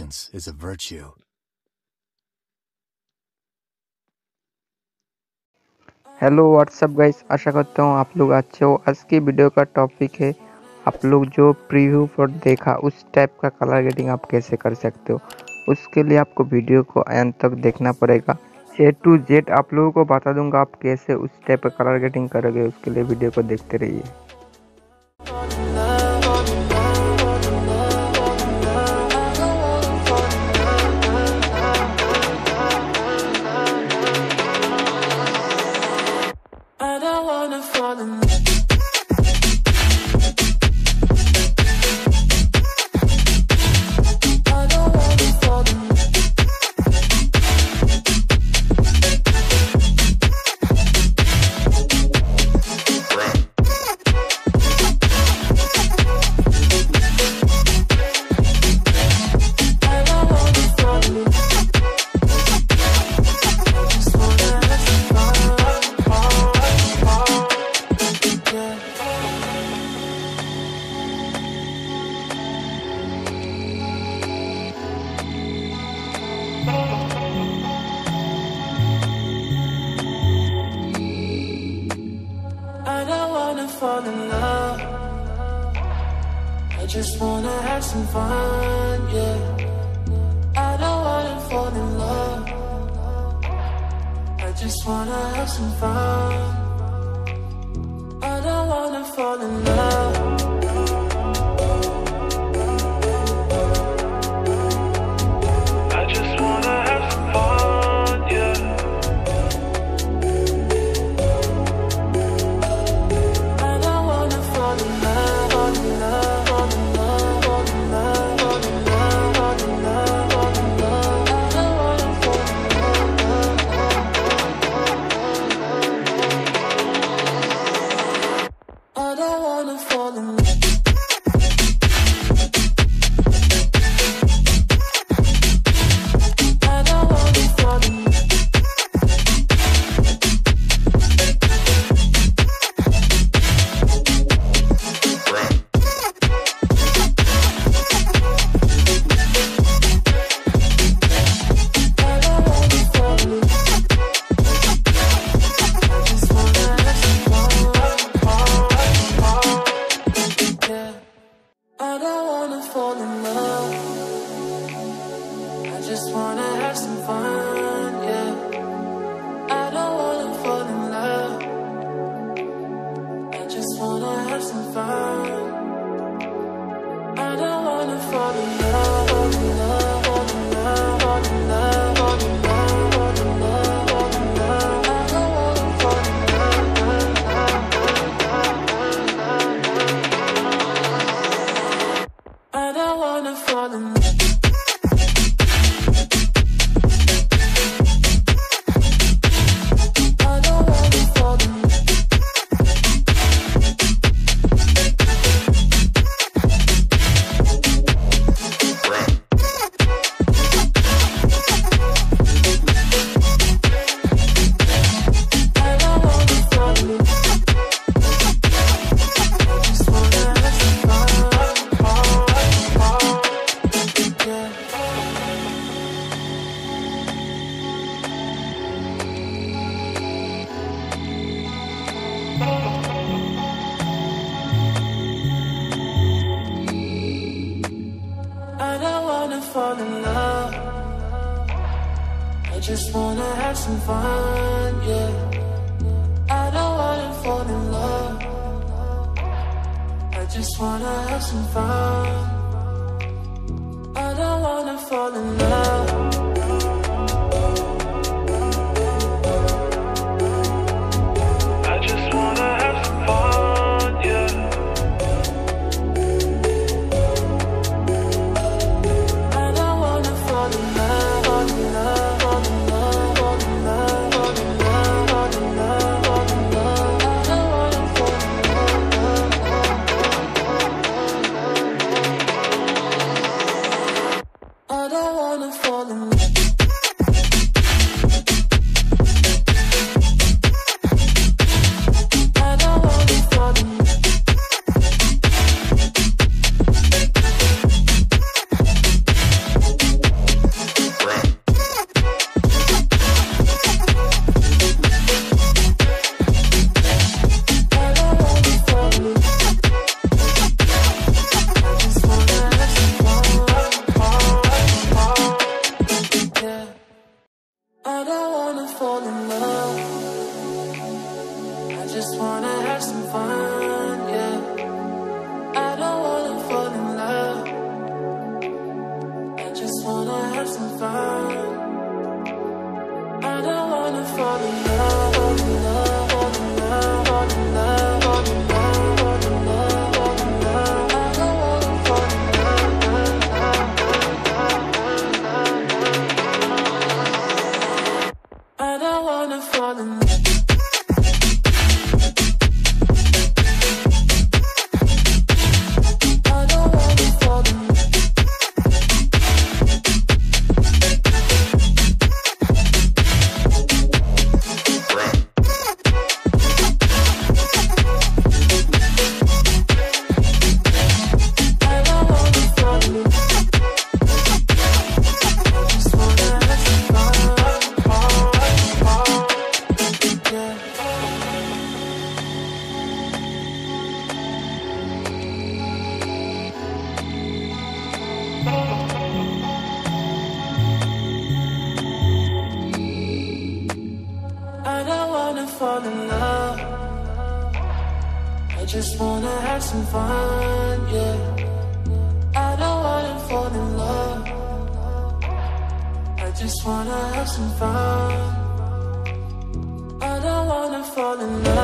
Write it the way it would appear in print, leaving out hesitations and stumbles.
Patience is a virtue. Hello what's up guys, आशा करता हूँ आप लोग अच्छे हो। आज की वीडियो का टॉपिक है आप लोग जो प्रीव्यू पर देखा उस टाइप का कलर ग्रेडिंग आप कैसे कर सकते हो। उसके लिए आपको वीडियो को अंत तक देखना पड़ेगा। A to Z आप लोगों को बता दूंगा आप कैसे उस टाइप का कलर ग्रेडिंग करोगे। उसके लिए वीडियो को देखते रहिए। Fall in love. I just wanna have some fun, yeah. I don't wanna fall in love. I just wanna have some fun. I don't wanna fall in love. I just wanna have some fun, yeah. Just wanna have some fun, yeah. I don't wanna fall in love. I just wanna have some fun. I don't wanna fall in love, fall in love, fall in love, fall in love, fall in love, fall in love, fall in love. I don't wanna fall in love. I don't wanna fall in love. Fall in love. I just wanna have some fun, yeah. I don't wanna fall in love. I just wanna have some fun. I don't wanna fall in love. I just wanna have some fun, yeah. I don't wanna just wanna have some fun, yeah. I don't wanna fall in love. I just wanna have some fun. I don't wanna fall in love.